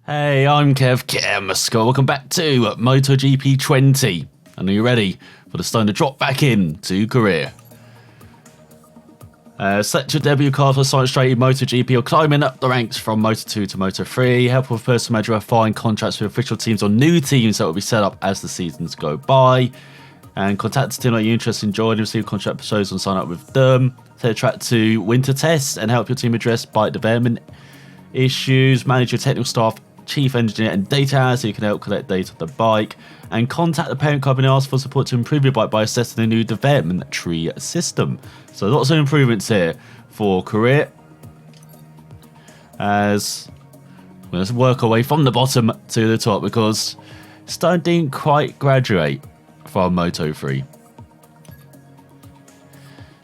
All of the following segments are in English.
Hey, I'm Kev Stone. Welcome back to MotoGP 20. And are you ready for the Stone to drop back into career? Set your debut card for sign straight in MotoGP or climbing up the ranks from Moto2 to Moto3. Help with personal manager find contracts with official teams or new teams that will be set up as the seasons go by. And contact the team that you're interested in joining, receive contract episodes and sign up with them. Set a track to winter tests and help your team address bike development issues. Manage your technical staff, chief engineer and data so you can help collect data of the bike, and contact the parent company and ask for support to improve your bike by assessing the new development tree system. So lots of improvements here for career, as we're going to work our way from the bottom to the top because Stone didn't quite graduate from Moto3.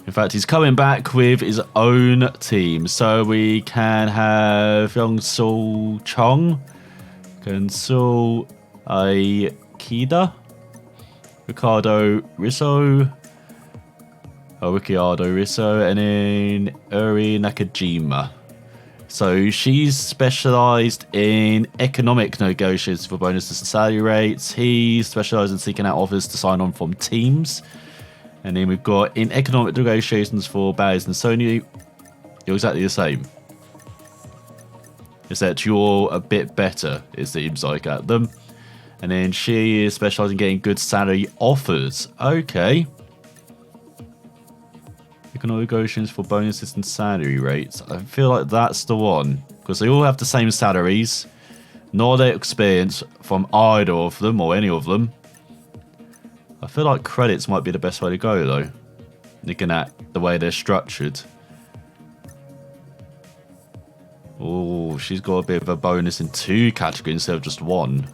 In fact, he's coming back with his own team. So we can have Young-Sul Chong, Kensul Aikida, Ricciardo Risso, and then Uri Nakajima. So she's specialised in economic negotiations for bonuses and salary rates. He's specialised in seeking out offers to sign on from teams. And then we've got in economic negotiations for Baz and Sony. You're exactly the same. Except you're a bit better, it seems like, at them. And then she is specialised in getting good salary offers. Okay. Economic negotiations for bonuses and salary rates. I feel like that's the one. Because they all have the same salaries. Nor their experience from either of them or any of them. I feel like credits might be the best way to go, though. Looking at the way they're structured. Oh, she's got a bit of a bonus in 2 categories instead of just 1.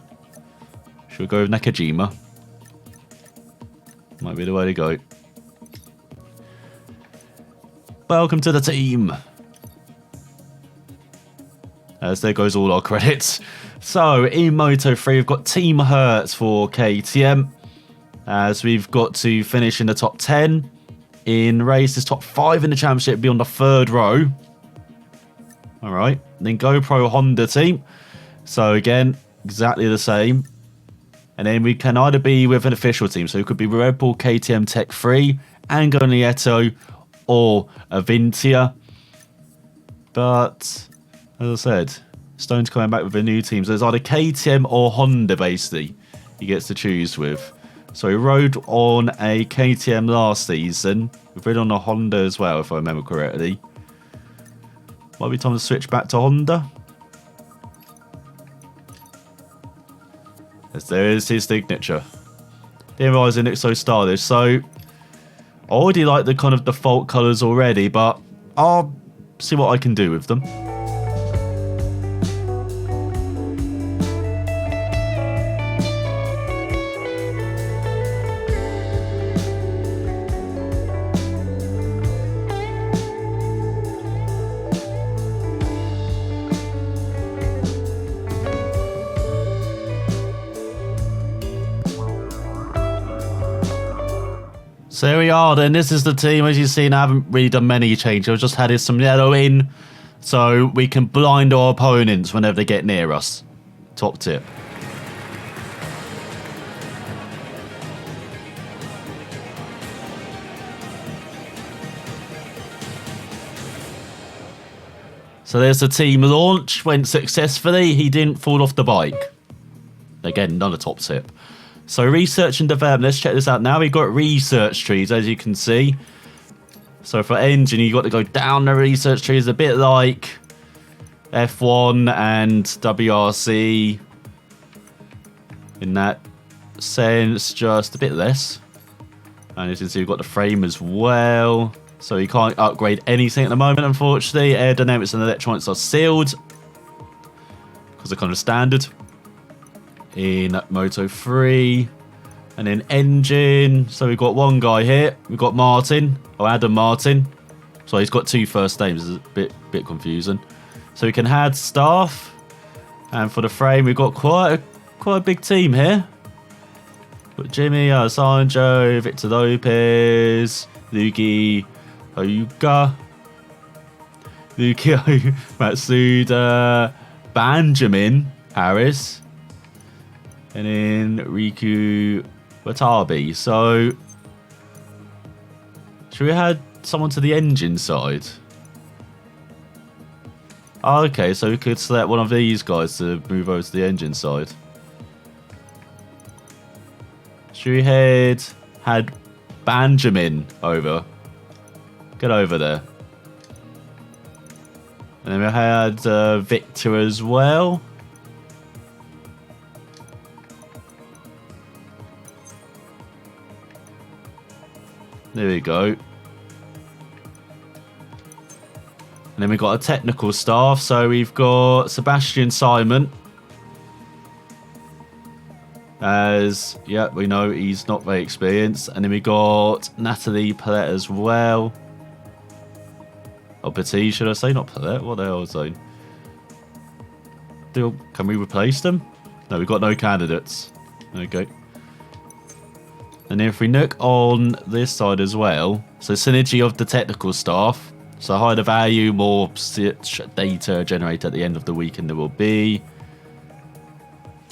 Should we go with Nakajima? Might be the way to go. Welcome to the team. As there goes all our credits. So, in Moto3, we've got Team Hertz for KTM. As we've got to finish in the top 10 in races, top 5 in the championship, be on the 3rd row. Alright, then GoPro Honda team. So again, exactly the same. And then we can either be with an official team. So it could be Red Bull KTM Tech 3, Ango Nieto, or Avintia. But, as I said, Stone's coming back with a new team. So there's either KTM or Honda, basically, he gets to choose with. So he rode on a KTM last season. We've ridden on a Honda as well, if I remember correctly. Might be time to switch back to Honda. As there is his signature. Didn't realise it looked so stylish. So, I already like the kind of default colours already, but I'll see what I can do with them. So here we are then, this is the team. As you've seen, I haven't really done many changes. I've just added some yellow in so we can blind our opponents whenever they get near us. Top tip. So there's the team launch, went successfully. He didn't fall off the bike. Again, another top tip. So research and development, let's check this out now. We've got research trees, as you can see. So for engine, you've got to go down the research trees, a bit like F1 and WRC. In that sense, just a bit less. And as you can see, we've got the frame as well. So you can't upgrade anything at the moment, unfortunately. Aerodynamics and electronics are sealed, because they're kind of standard in Moto3. And then engine, so we've got one guy here, we've got Martin, or Adam Martin, so he's got 2 first names, it's a bit confusing. So we can add staff, and for the frame we've got quite a big team here. Got Jimmy, Alessandro, Victor Lopez, Luki Hyuga, Lukio Matsuda, Benjamin, Harris. And then Riku Watabe. So, should we add someone to the engine side? Oh, okay, so we could select one of these guys to move over to the engine side. Should we had Benjamin over? Get over there. And then we had Victor as well. There we go. And then we've got a technical staff. So we've got Sebastian Simon. As, yeah, we know he's not very experienced. And then we got Natalie Paulette as well. Or Petit, should I say? Not Paulette. What the hell was I saying? Can we replace them? No, we've got no candidates. Okay. And then if we look on this side as well, so synergy of the technical staff. So higher value, more data generated at the end of the weekend there will be.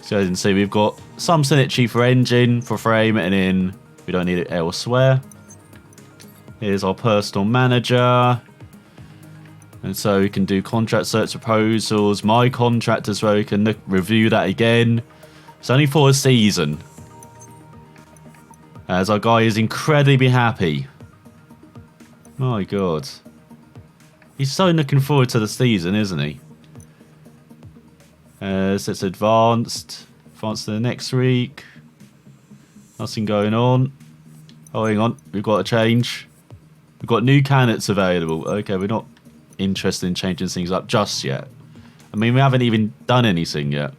So as you can see, we've got some synergy for engine, for frame, and then we don't need it elsewhere. Here's our personal manager. And so we can do contract search proposals, my contract as well, we can review that again. It's only for a season. As our guy is incredibly happy. My God. He's so looking forward to the season, isn't he? So it's advanced. Advanced to the next week. Nothing going on. Oh, hang on. We've got a change. We've got new candidates available. Okay, we're not interested in changing things up just yet. I mean, we haven't even done anything yet.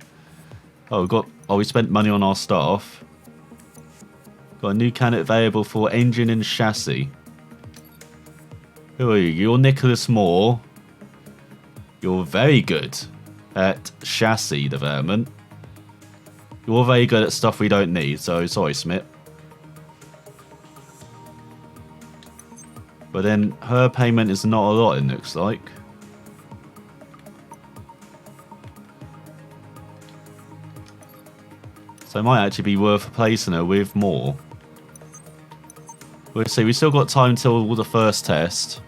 Oh, we spent money on our staff. Got a new candidate available for engine and chassis. Who are you? You're Nicholas Moore. You're very good at chassis development. You're very good at stuff we don't need, so sorry, Smith. But then her payment is not a lot, it looks like. So it might actually be worth replacing her with more. We'll see, we've still got time till the first test.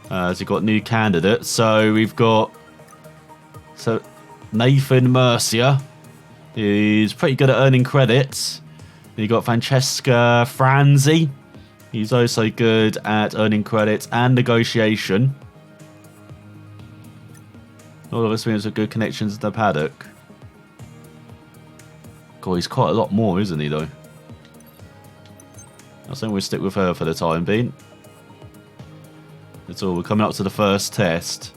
So we've got new candidates. So we've got Nathan Mercier, who's pretty good at earning credits. Then you've got Francesca Franzi. He's also good at earning credits and negotiation. All of us means with good connections to the paddock. God, he's quite a lot more, isn't he, though? I think we'll stick with her for the time being. That's all. We're coming up to the first test.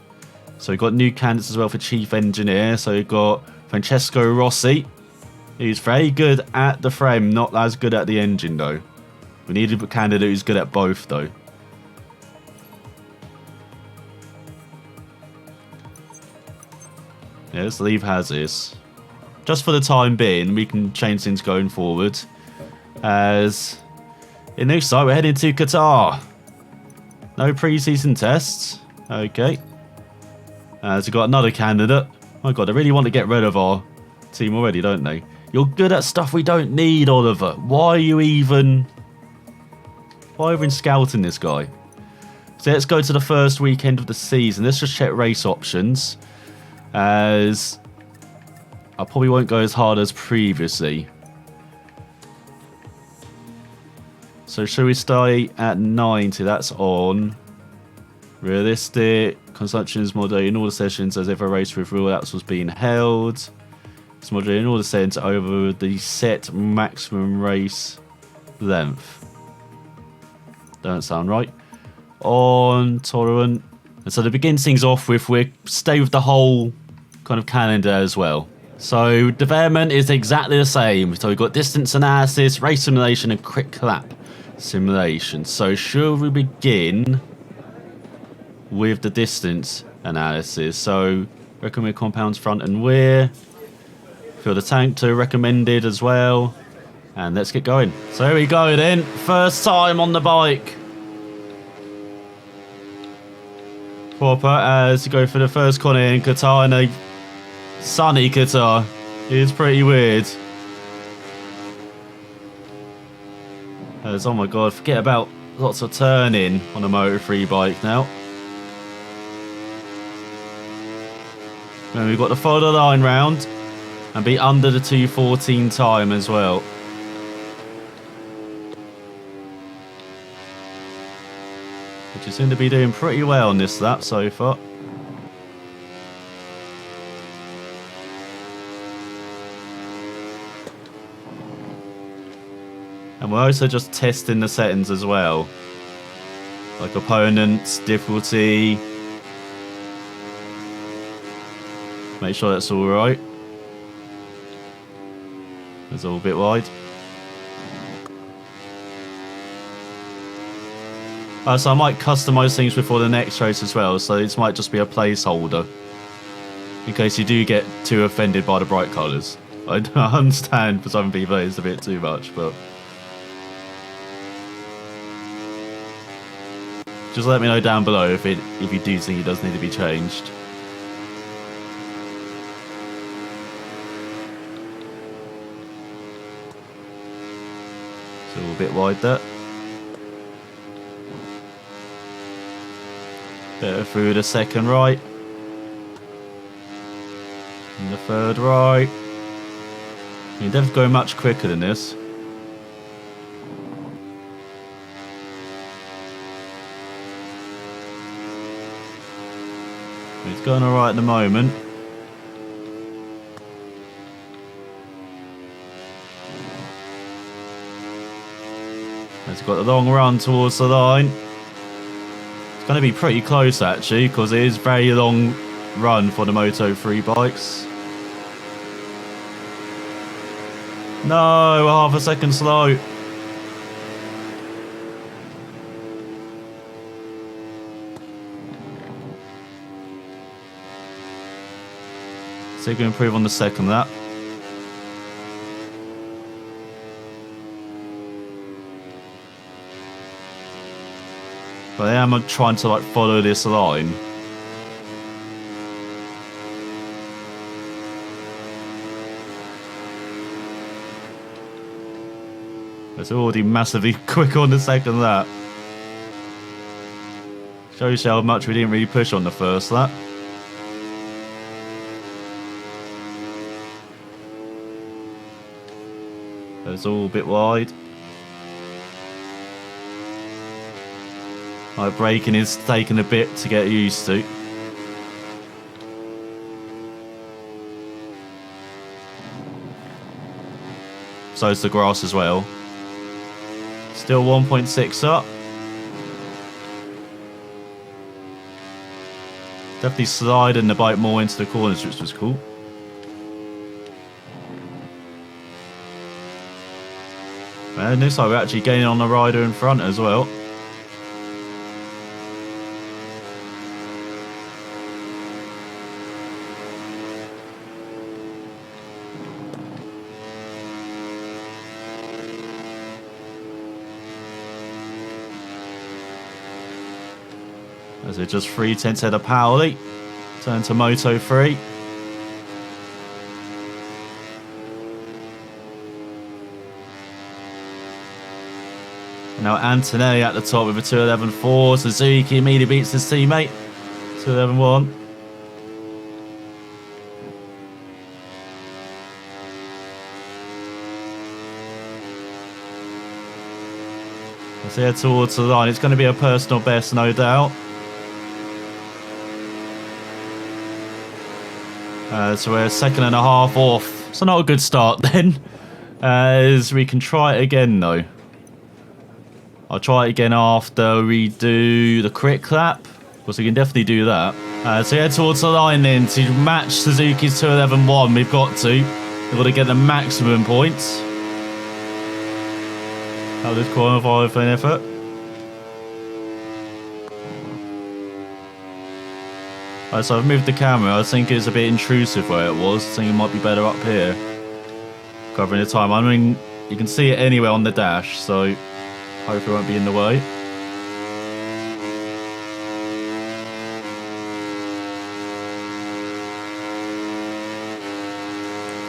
So we've got new candidates as well for chief engineer. So we've got Francesco Rossi. He's very good at the frame, not as good at the engine, though. We need a candidate who's good at both, though. Yeah, let's leave as is. Just for the time being, we can change things going forward. As it looks like we're heading to Qatar. No pre-season tests. Okay. As we've got another candidate. My God, they really want to get rid of our team already, don't they? You're good at stuff we don't need, Oliver. Why are you even scouting this guy? So let's go to the first weekend of the season. Let's just check race options. As I probably won't go as hard as previously. So should we stay at 90? That's on. Realistic. Consumption is moderated in all the sessions as if a race with real laps was being held. It's moderated in all the settings over the set maximum race length. Don't sound right. On tolerant. And so to begin things off with, we stay with the whole kind of calendar as well. So development is exactly the same. So we've got distance analysis, race simulation, and quick lap simulation. So should we begin with the distance analysis? So recommended compounds front and rear. Fill the tank to recommended as well. And let's get going. So here we go then. First time on the bike. Proper as you go for the first corner in Qatar, in a sunny Qatar. It's pretty weird. As, oh my god, forget about lots of turning on a Moto3 bike now. And we've got to follow the line round and be under the 2:14 time as well. Which you seem to be doing pretty well on this lap so far. And we're also just testing the settings as well. Like opponents, difficulty. Make sure that's all right. It's all a bit wide. So I might customise things before the next race as well, so this might just be a placeholder. In case you do get too offended by the bright colours. I understand for some people it's a bit too much, but... just let me know down below if you do think it does need to be changed. It's all a bit wide there. Better through the second right. And the third right. You can definitely go much quicker than this. It's going alright at the moment. It's got a long run towards the line. It's going to be pretty close actually, because it is a very long run for the Moto3 bikes. No, half a second slow. So you can improve on the second lap. But I am trying to like follow this line. It's already massively quick on the second lap. Shows you how much we didn't really push on the first lap. It's all a bit wide. Like braking is taking a bit to get used to. So is the grass as well. Still 1.6 up. Definitely sliding the bike more into the corners, which was cool. And this time we're actually gaining on the rider in front as well. As it just 3/10 head of Powley. Turn to Moto3. Now Antonelli at the top with a 2:11.4. Suzuki immediately beats his teammate. 2:11.1. Let's head towards the line. It's going to be a personal best, no doubt. So we're a second and a half off. So not a good start then. As we can try it again though. I'll try it again after we do the crit clap, because we can definitely do that. So head towards the line then to match Suzuki's 2:11.1. We've got to get the maximum points. How does qualify for an effort? So I've moved the camera. I think it's a bit intrusive where it was. I think it might be better up here, covering the time. I mean, You can see it anywhere on the dash, so hopefully it won't be in the way.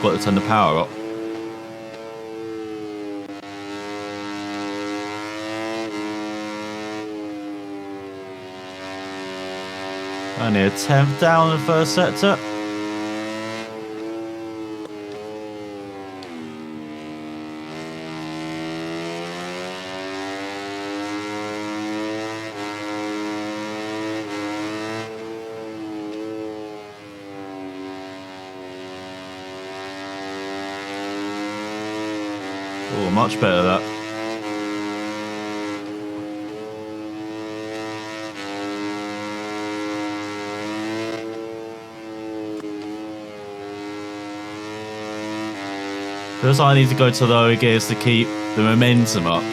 Got to turn the power up. Only a 10th down in the first sector. Oh, much better that. Feels like I need to go to lower gears to keep the momentum up.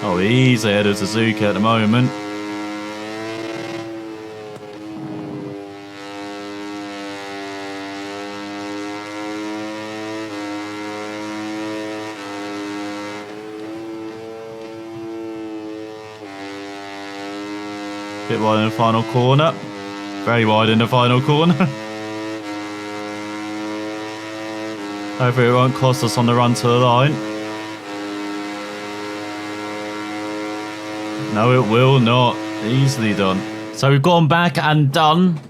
Oh, he's ahead of Suzuki at the moment. Bit wide in the final corner. Very wide in the final corner. Hopefully it won't cost us on the run to the line. No, it will not. Easily done. So we've gone back and done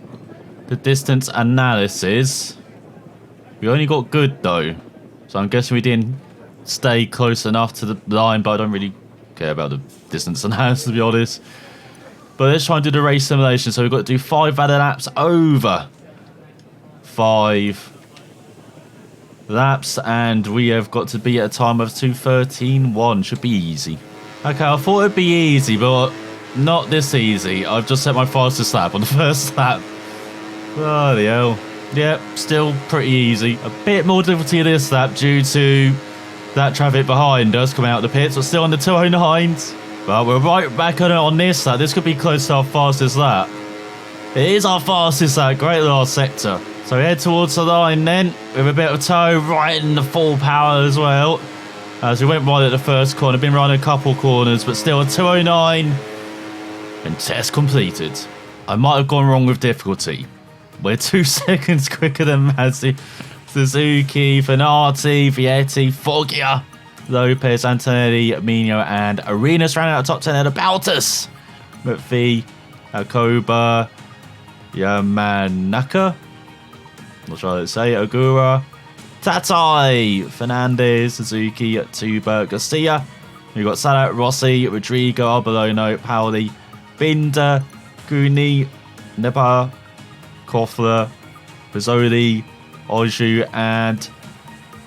the distance analysis. We only got good though. So I'm guessing we didn't stay close enough to the line, but I don't really care about the distance analysis, to be honest. But let's try and do the race simulation. So we've got to do 5 valid laps over 5 laps, and we have got to be at a time of 2:13.1. Should be easy. Okay, I thought it'd be easy, but not this easy. I've just set my fastest lap on the first lap. Bloody hell. Yep, still pretty easy. A bit more difficulty this lap due to that traffic behind us coming out of the pits, but still on the 209s. But we're right back on it on this lap. This could be close to our fastest lap. It is our fastest lap. Great last sector. So we head towards the line then, with a bit of tow, right in the full power as well. As we went right at the first corner, been running a couple corners, but still a 209. And test completed. I might have gone wrong with difficulty. We're 2 seconds quicker than Mazzi, Suzuki, Fenati, Vietti, Foggia, Lopez, Antonelli, Mino, and Arenas ran out of top 10 at about us. McPhee, Akoba, Yamanaka, not sure how to say it, Ogura, Tatai, Fernandez, Suzuki, Tuba, Garcia. We've got Salah, Rossi, Rodrigo, Arbolono, Pauli, Binder, Guni, Nepa, Koffler, Pizzoli, Oju, and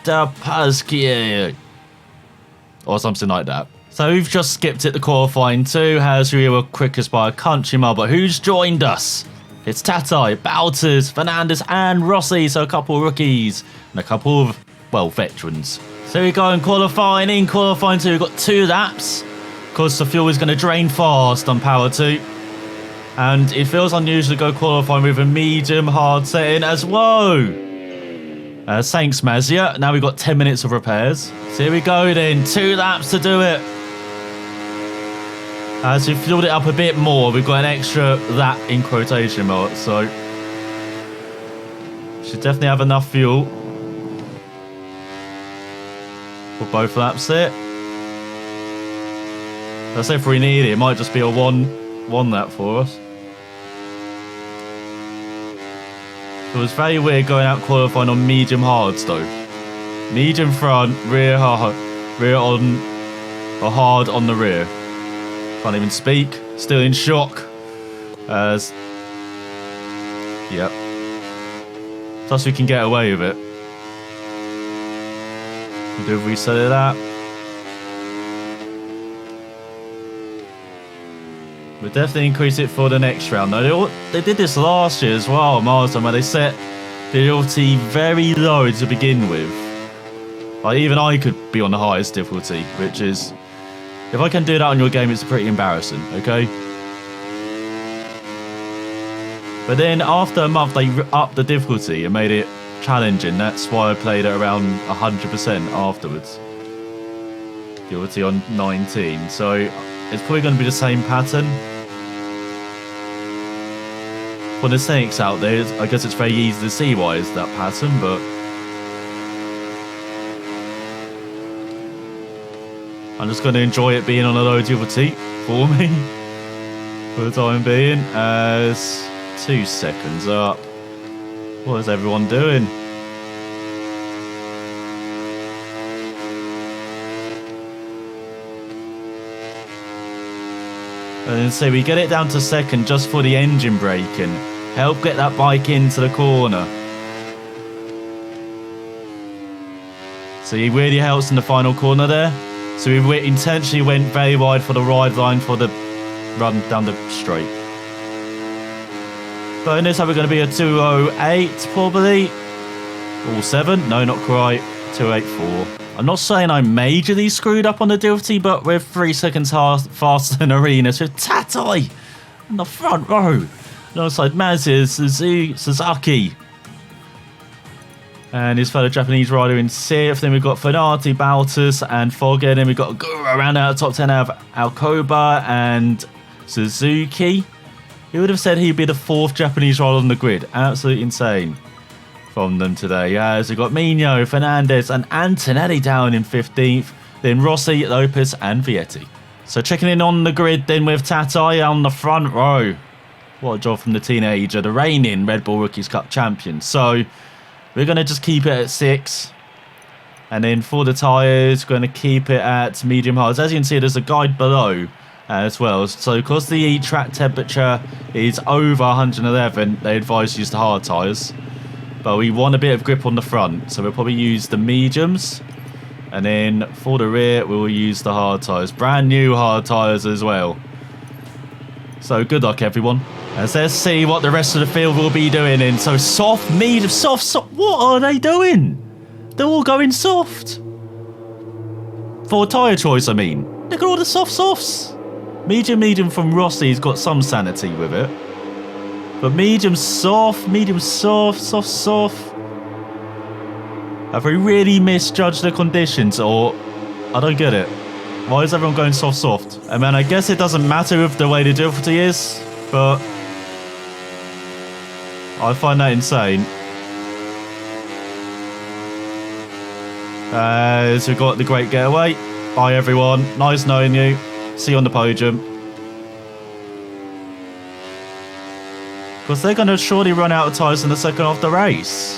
Dapazkier. Or something like that. So we've just skipped it to qualifying 2, as we were quickest by a country mile. But who's joined us? It's Tatai, Bouters, Fernandez, and Rossi. So a couple of rookies and a couple of, well, veterans. So we go in qualifying. In qualifying 2, we've got 2 laps. Because the fuel is going to drain fast on power 2. And it feels unusual to go qualifying with a medium hard setting as whoa. Thanks, Mazia. Now we've got 10 minutes of repairs. So here we go then. 2 laps to do it. As we've filled it up a bit more, we've got an extra lap in quotation marks. So should definitely have enough fuel for both laps there. Let's say if we need it, it might just be a one lap for us. It was very weird going out qualifying on medium hards though. Medium front, rear hard, rear on, or hard on the rear. Can't even speak. Still in shock. As yep. Plus we can get away with it. We do reset it up. We'll definitely increase it for the next round. Though they did this last year as well, Marsden, where they set difficulty very low to begin with. Like, even I could be on the highest difficulty, which is... If I can do that on your game, it's pretty embarrassing, okay? But then after a month, they upped the difficulty and made it challenging. That's why I played at around 100% afterwards. Difficulty on 19. So it's probably going to be the same pattern. For the snakes out there, I guess it's very easy to see why it's that pattern, but... I'm just going to enjoy it being on a low difficulty for me. For the time being. As 2 seconds up. What is everyone doing? And then so we get it down to second just for the engine braking. Help get that bike into the corner. So he really helps in the final corner there. So we intentionally went very wide for the ride line for the run down the straight. But in this one we're going to be a 208 probably. All 7? No, not quite. 284. I'm not saying I majorly screwed up on the difficulty, but we're 3 seconds faster than Arenas with Tatai in the front row. Alongside Mazir Suzuki. And his fellow Japanese rider in 6th. Then we've got Fenati, Baltus and Fogger. Then we've got Guru around out top 10 out of Alcoba and Suzuki. Who would have said he'd be the 4th Japanese rider on the grid? Absolutely insane from them today. As we've got Mino, Fernandez and Antonelli down in 15th. Then Rossi, Lopez and Vietti. So checking in on the grid then with Tatai on the front row. What a job from the teenager, the reigning Red Bull Rookies Cup champion. So we're going to just keep it at 6. And then for the tyres, we're going to keep it at medium hards. As you can see, there's a guide below as well. So because the track temperature is over 111, they advise to use the hard tyres. But we want a bit of grip on the front, so we'll probably use the mediums. And then for the rear, we'll use the hard tyres. Brand new hard tyres as well. So good luck, everyone. As let's see what the rest of the field will be doing in. So soft, medium, soft. What are they doing? They're all going soft. For tyre choice, I mean. Look at all the softs. Medium from Rossi's got some sanity with it. But medium, soft. Have we really misjudged the conditions, or... I don't get it. Why is everyone going soft? I mean, I guess it doesn't matter with the way the difficulty is, but... I find that insane. As we've got the great getaway. Bye everyone. Nice knowing you. See you on the podium. Because they're going to surely run out of tyres in the second half of the race.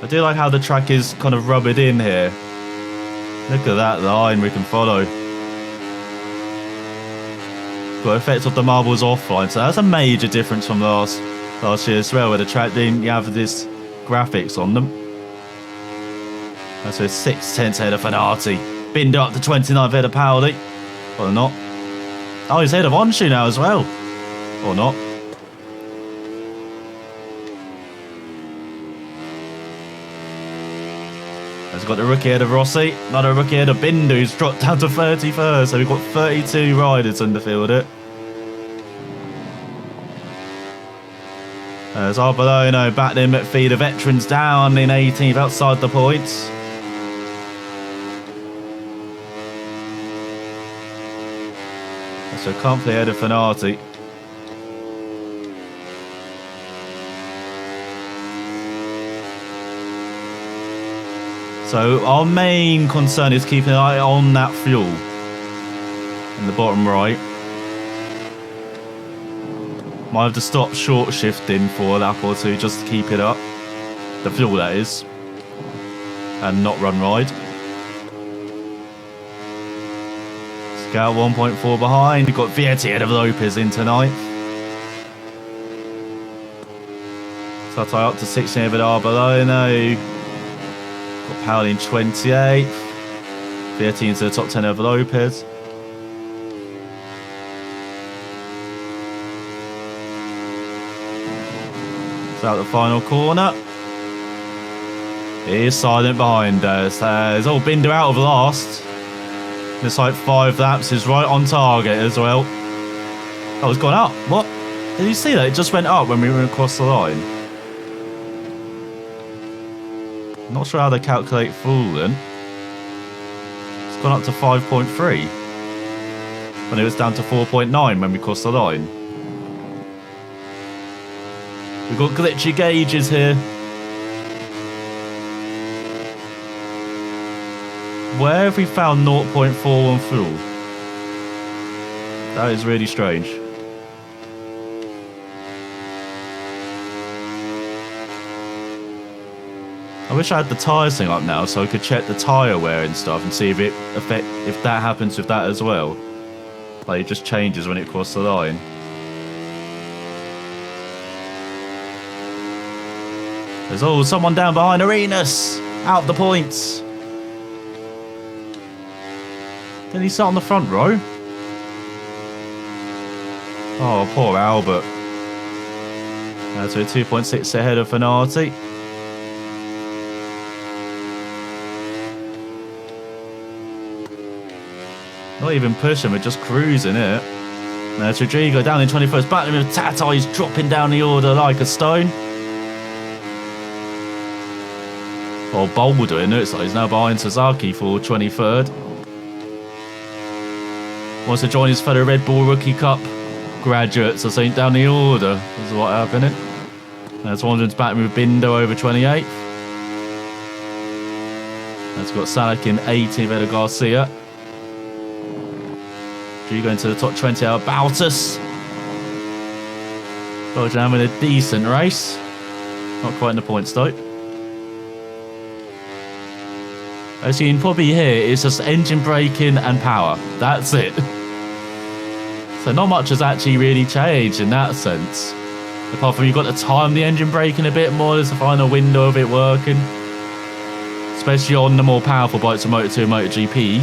I do like how the track is kind of rubbed in here. Look at that line we can follow. Got effect of the marbles offline, so that's a major difference from last year as well, where the track didn't have this graphics on them. That's a 6/10 head of Fenati. Binned up to 29th head of Paoli. Or not. Oh, he's head of Onshu now as well. Or not. Has got the rookie head of Rossi. Another rookie head of Bindu, who's dropped down to 31st. So we've got 32 riders in the field. As Arbolino back in midfield, the veterans down in 18th outside the points. So comfy head of Fenati. So our main concern is keeping an eye on that fuel in the bottom right. Might have to stop short shifting for a lap or two just to keep it up. The fuel, that is. And not run wide. Scout 1.4 behind. We've got Vietti ahead of Lopez in tonight. Tatai up to 16th with Arbolino. Got Paoli in 28th. Vietti into the top 10 over Lopez. Out the final corner. He is silent behind us. There's old Binder out of last. It's like 5 laps. Is right on target as well. Oh, it's gone up. What? Did you see that? It just went up when we went across the line. Not sure how they calculate full then. It's gone up to 5.3. And it was down to 4.9 when we crossed the line. We've got glitchy gauges here. Where have we found 0.41 fuel? That is really strange. I wish I had the tyres thing up now so I could check the tyre wear and stuff and see if if that happens with that as well. Like it just changes when it crosses the line. There's someone down behind Arenas. Out the points. Did he sit on the front row? Oh, poor Albert. So 2.6 ahead of Fanati. Not even pushing, we're just cruising it. There's Rodrigo down in 21st, battling with Tata. He's dropping down the order like a stone. Or Boulder, it looks like he's now behind Sasaki for 23rd. Wants to join his fellow Red Bull Rookie Cup graduates, I think, down the order. This is what happening. There's Wanderers battling with Bindo over 28th. That's got Salak in 18th ahead of Garcia. Drew going to the top 20 out of Bautas. Belgium having a decent race. Not quite in the points though. As you can probably hear, it's just engine braking and power. That's it. So not much has actually really changed in that sense. Apart from you've got to time the engine braking a bit more. There's a final window of it working. Especially on the more powerful bikes of Moto2 and MotoGP.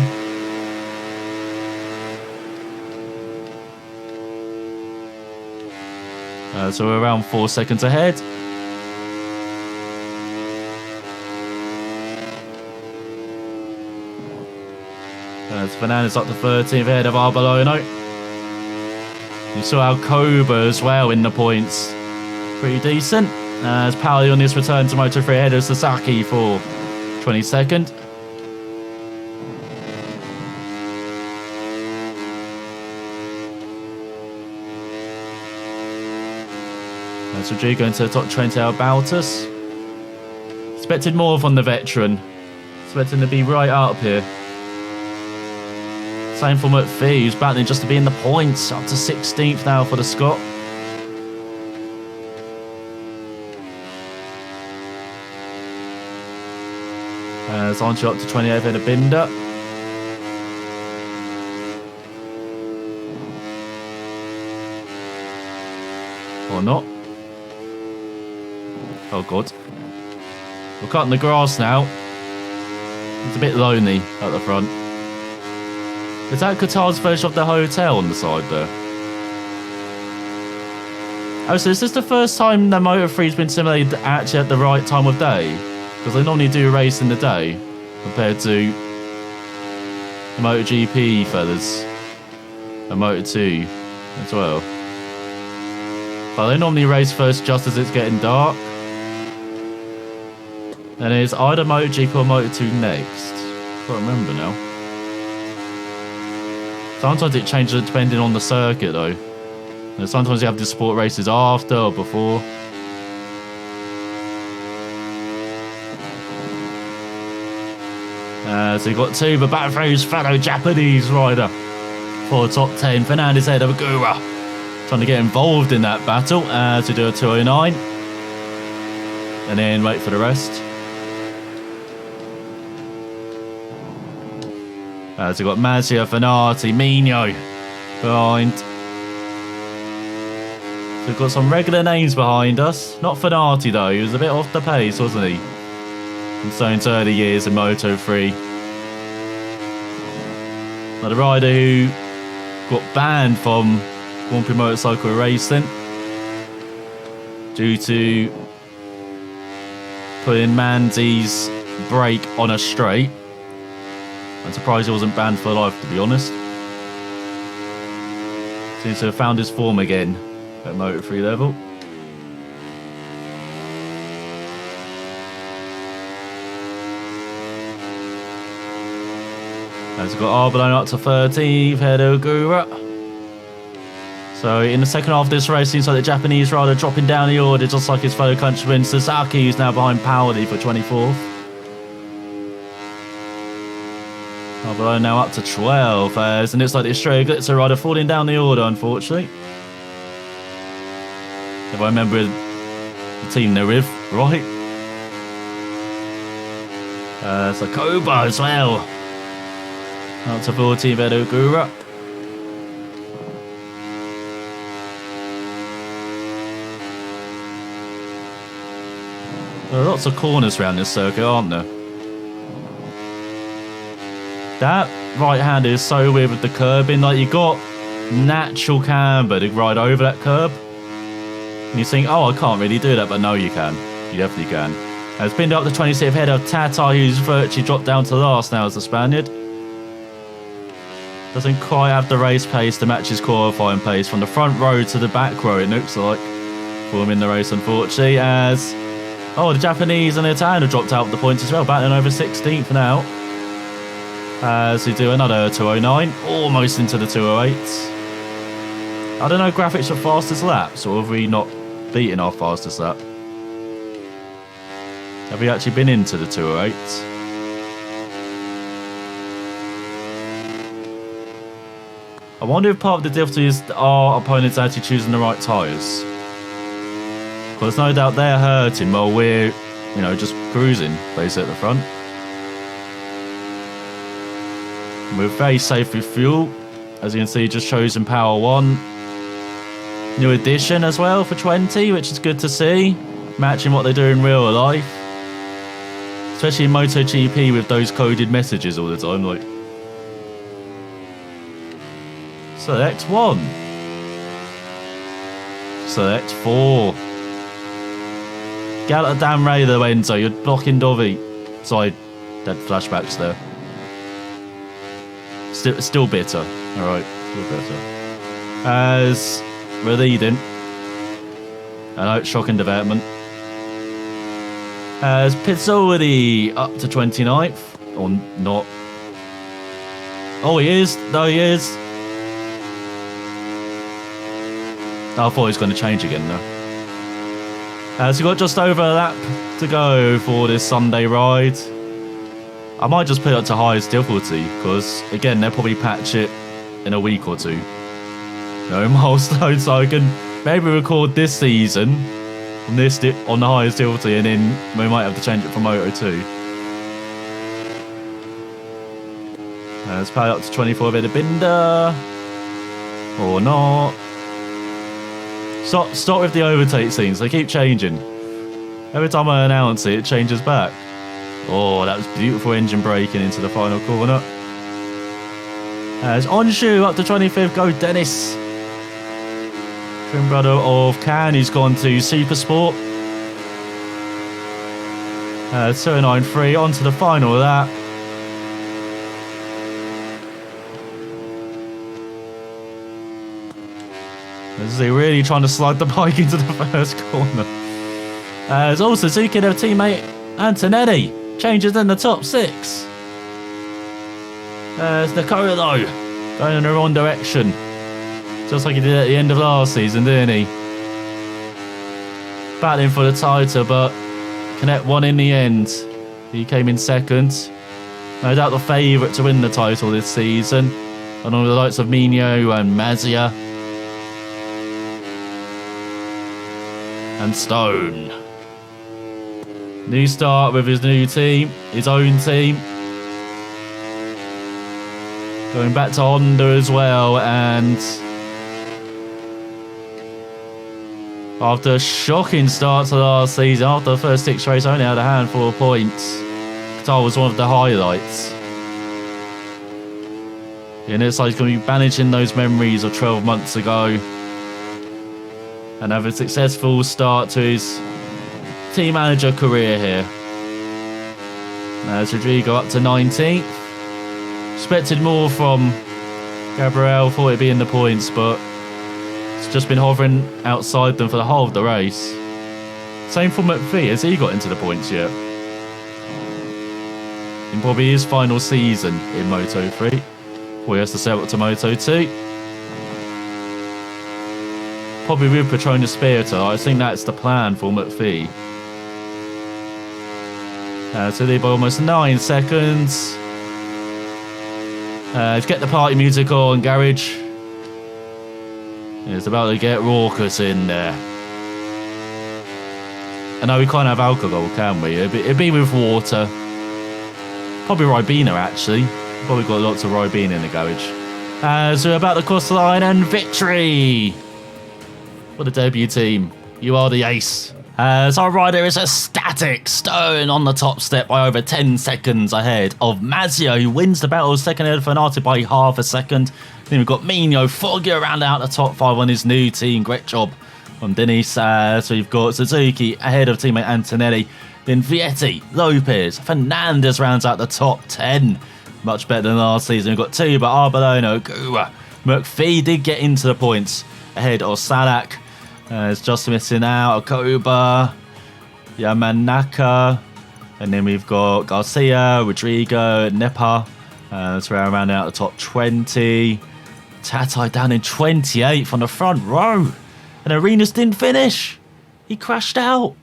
So we're around 4 seconds ahead. As Fernandez up to 13th ahead of Arbolono. You saw Alcoba as well in the points. Pretty decent. As Paoli on this return to Moto3 ahead of Sasaki for 22nd. As Rodrigo into the top 20 out of Bautas. Expected more from the veteran. Expecting to be right up here. Same for McPhee, who's battling just to be in the points. Up to 16th now for the Scot. Sancho up to 28th ahead of Binder. Or not. Oh god. We're cutting the grass now. It's a bit lonely at the front. Is that Qatar's version of the hotel on the side there? Oh, so is this the first time the Moto3's been simulated actually at the right time of day? Because they normally do a race in the day compared to the MotoGP fellas and Moto2 as well. But they normally race first just as it's getting dark. And it's either MotoGP or Moto2 next. I can't remember now. Sometimes it changes depending on the circuit though. And sometimes you have the sport races after or before. So you've got two, but back for his fellow Japanese rider for top 10. Fernandez ahead of Agura. Trying to get involved in that battle to do a 209. And then wait for the rest. So we've got Mazia, Fanati, Mino behind. So we've got some regular names behind us. Not Fanati though, he was a bit off the pace, wasn't he? In Stone's early years in Moto3. But the rider who got banned from Grand Prix motorcycle racing due due to putting Mandy's brake on a straight. I'm surprised he wasn't banned for life, to be honest. Seems to have found his form again at Moto3 level. Has got Arbelone up to 13th, Hedo Gura. So in the second half of this race, seems like the Japanese rider dropping down the order, just like his fellow countryman Sasaki, who's now behind Paoli for 24th. Arbelone now up to 12, and it looks like the Australia Glitzer rider falling down the order, unfortunately. If I remember the team they're with, right? So Koba as well. Out to 14th, Hedo Gura. There are lots of corners around this circuit, aren't there? That right hand is so weird with the curbing. Like, you got natural camber to ride over that curb. And you think, oh, I can't really do that, but no, you can. You definitely can. It's pinned up the 26th head of Tata, who's virtually dropped down to last now as the Spaniard. Doesn't quite have the race pace to match his qualifying pace from the front row to the back row, it looks like, for him in the race, unfortunately, as... Oh, the Japanese and the Italian have dropped out with the points as well, battling over 16th now. As we do another 209, almost into the 208s. I don't know, graphics for fastest laps, or have we not beaten our fastest lap? Have we actually been into the 208s? I wonder if part of the difficulty is our opponents actually choosing the right tyres. Because no doubt they're hurting while we're, you know, just cruising, basically, at the front. We're very safe with fuel. As you can see, just chosen Power 1. New addition as well for 20, which is good to see. Matching what they do in real life. Especially in MotoGP with those coded messages all the time, like... Select 1. Select 4. Get out of the damn radar, Enzo. You're blocking Dovi. Sorry, dead flashbacks there. Still bitter. Alright, still bitter. As we're leading. I know, shocking development. As Pizzoli up to 29th. Or not. Oh, he is. No, he is. I thought he was going to change again, though. So we've got just over a lap to go for this Sunday ride. I might just put it up to highest difficulty, because, again, they'll probably patch it in a week or two. No milestone, so I can maybe record this season on the highest difficulty, and then we might have to change it for Moto 2. Let's pay up to 24 bit of Binder. Or not. Stop with the overtake scenes, they keep changing. Every time I announce it, it changes back. Oh, that was beautiful engine braking into the final corner. As Onshu up to 25th, go Dennis. Twin brother of Can, who's gone to Super Sport. 293, on to the final lap. This is really trying to slide the bike into the first corner. There's also Suzuki, their teammate Antonetti. Changes in the top 6. There's Nicolo going in the wrong direction. Just like he did at the end of last season, didn't he? Battling for the title, but Connect won in the end. He came in second. No doubt the favourite to win the title this season. Along with the likes of Mino and Mazia. And Stone. New start with his new team, his own team. Going back to Honda as well, and after a shocking start to last season, after the first 6 races, only had a handful of points. Qatar was one of the highlights. And it's like he's going to be managing those memories of 12 months ago. and have a successful start to his team manager career here. As Rodrigo up to 19th. Expected more from Gabriel, thought it'd be in the points, but it's just been hovering outside them for the whole of the race. Same for McPhee, has he got into the points yet? In probably his final season in Moto3, before he has to step up to Moto2. Probably with Petronas Spiritu, I think that's the plan for McPhee. So they've almost 9 seconds. Let's get the party music on, Garage. It's about to get raucous in there. I know we can't have alcohol, can we? It'd be with water. Probably Ribena, actually. Probably got lots of Ribena in the garage. So we're about to cross the line and victory! For the debut team. You are the ace. So our rider is a static Stone on the top step by over 10 seconds ahead of Mazio, who wins the battle second ahead of Fernati by half a second. Then we've got Mino Foggy around out the top 5 on his new team. Great job from Dennis. So we've got Suzuki ahead of teammate Antonelli. Then Vietti, Lopez, Fernandez rounds out the top 10. Much better than last season. We've got Tuba, Arbolino, Gura. McPhee did get into the points ahead of Sadak. It's just missing out Akoba, Yamanaka, and then we've got Garcia, Rodrigo, Nepa. So we're around out the top 20. Tatai down in 28th on the front row. And Arenas didn't finish. He crashed out.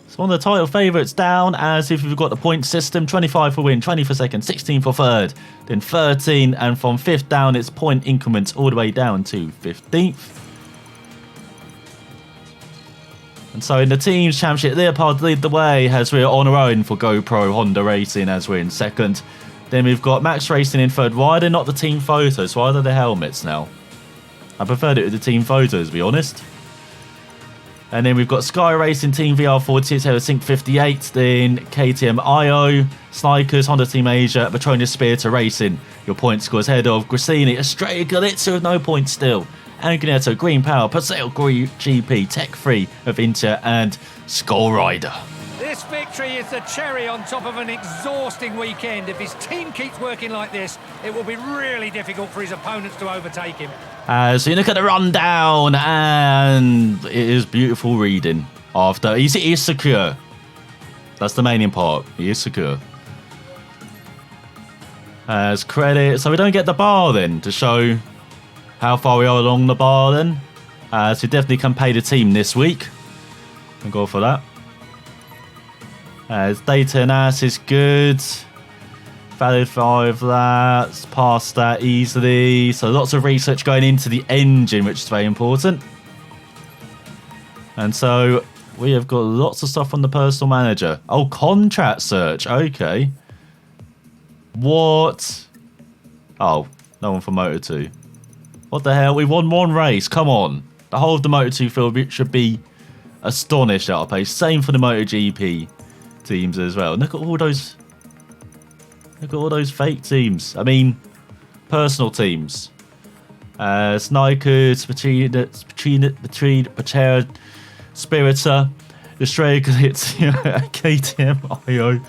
So one of the title favourites down, as if we've got the point system. 25 for win, 20 for second, 16 for third, then 13, and from 5th down it's point increments all the way down to 15th. And so in the teams championship, Leopard lead the way as we're on our own for GoPro Honda Racing as we're in second. Then we've got Max Racing in third. Why are they not the team photos? Why are they the helmets now? I preferred it with the team photos, to be honest. And then we've got Sky Racing Team VR46, Hero Sync 58, then KTM IO, Snipers, Honda Team Asia, Petronas Spiritu Racing. Your point scores ahead of Grassini, Estrella Galizia with no points still. Angonetto, Green Power, Paseo GP, Tech Free of Inter, and Skull Rider. This victory is the cherry on top of an exhausting weekend. If his team keeps working like this, it will be really difficult for his opponents to overtake him. So you look at the rundown, and it is beautiful reading. After he is secure. That's the main part. He is secure. As credit, so we don't get the bar then to show how far we are along the bar then. So we definitely can pay the team this week. I'll go for that. As data analysis good. Valid 5 laps, past that easily. So lots of research going into the engine, which is very important. And so we have got lots of stuff on the personal manager. Oh, contract search. Okay. What? Oh, no one for Moto2. What the hell? We won one race. Come on. The whole of the Moto2 field should be astonished at our pace. Same for the MotoGP teams as well. Look at all those. Look at all those fake teams. I mean, personal teams. Snipers, Patera, Spiritu, Estrella Galizia, KTM IO.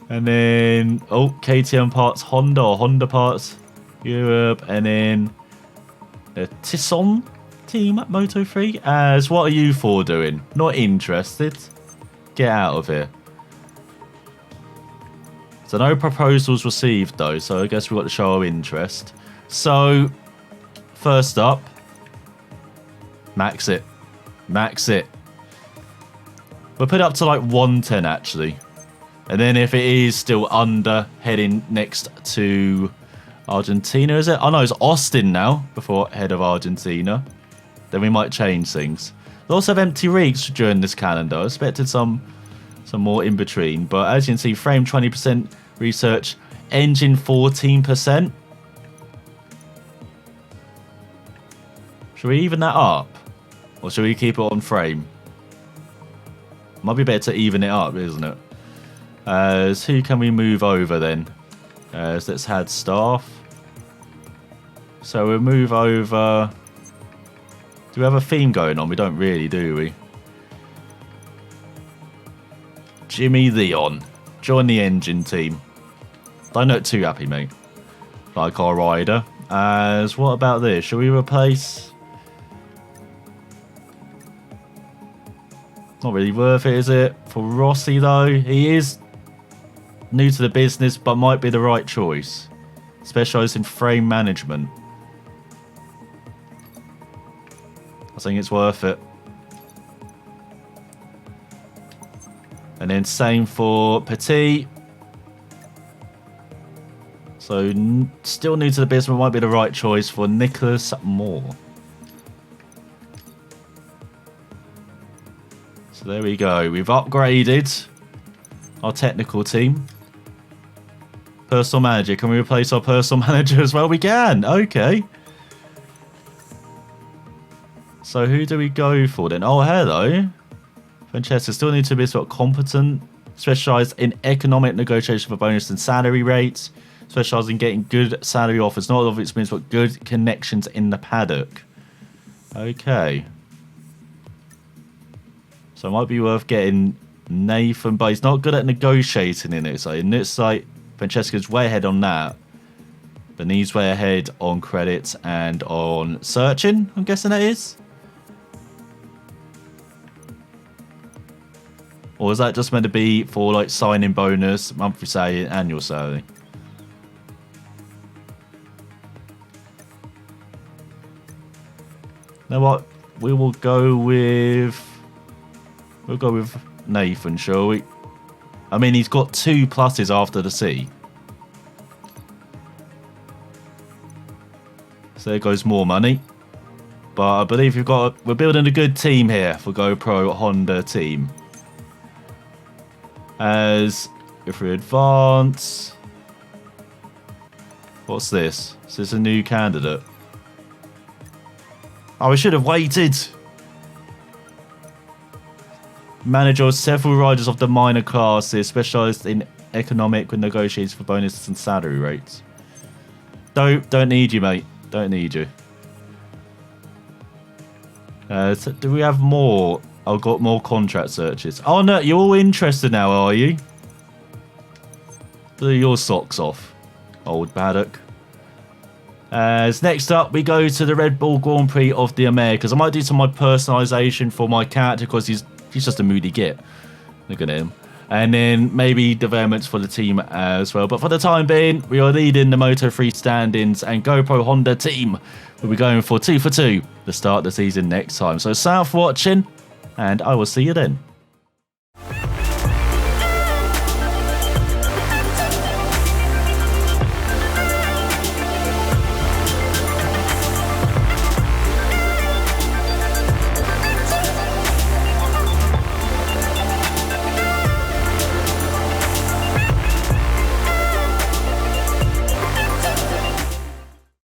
And then, KTM parts Honda, or Honda parts Europe. And then the Tisson team at Moto3. As what are you four doing? Not interested. Get out of here. So no proposals received though, so I guess we've got to show our interest. So, first up, max it. Max it. We'll put it up to like 110 actually. And then if it is still under, heading next to Argentina, is it? Oh no, it's Austin now, before head of Argentina. Then we might change things. We also have empty rigs during this calendar. I expected some more in between. But as you can see, frame 20%, research, engine 14%. Should we even that up? Or should we keep it on frame? Might be better to even it up, isn't it? So who can we move over then? Let's add staff. So we'll move over Do we have a theme going on? We don't really, do we? Jimmy Leon. Join the engine team. Don't look too happy, mate. Like our rider. As what about this? Shall we replace? Not really worth it, is it? For Rossi, though, he is new to the business, but might be the right choice. Specialised in frame management. I think it's worth it. And then same for Petit. So still new to the business, might be the right choice for Nicholas Moore. So there we go. We've upgraded our technical team. Personal manager. Can we replace our personal manager as well? We can. Okay. So who do we go for then? Oh, hello. Francesca still needs to be sort of competent. Specialised in economic negotiation for bonus and salary rates. Specialised in getting good salary offers. Not a lot of experience, but good connections in the paddock. Okay. So it might be worth getting Nathan, but he's not good at negotiating in it. So in this site, Francesca's way ahead on that. Benny's way ahead on credits and on searching, I'm guessing that is. Or is that just meant to be for like signing bonus, monthly salary, annual salary? You know what? We will go with... We'll go with Nathan, shall we? I mean, he's got 2 pluses after the C. So there goes more money. But I believe we're building a good team here for GoPro Honda team. As if we advance... What's this? Is this a new candidate? Oh, we should have waited. Manager of several riders of the minor classes, specialised in economic negotiations for bonuses and salary rates. Don't need you, mate. Don't need you. So do we have more? I've got more contract searches. Oh no, you're all interested now, are you? Blew your socks off, old paddock. As next up, we go to the Red Bull Grand Prix of the Americas. I might do some of my personalisation for my character because he's just a moody git. Look at him. And then maybe developments for the team as well. But for the time being, we are leading the Moto3 standings, and GoPro Honda team will be going for 2 for 2 to start the season next time. So, South watching, and I will see you then.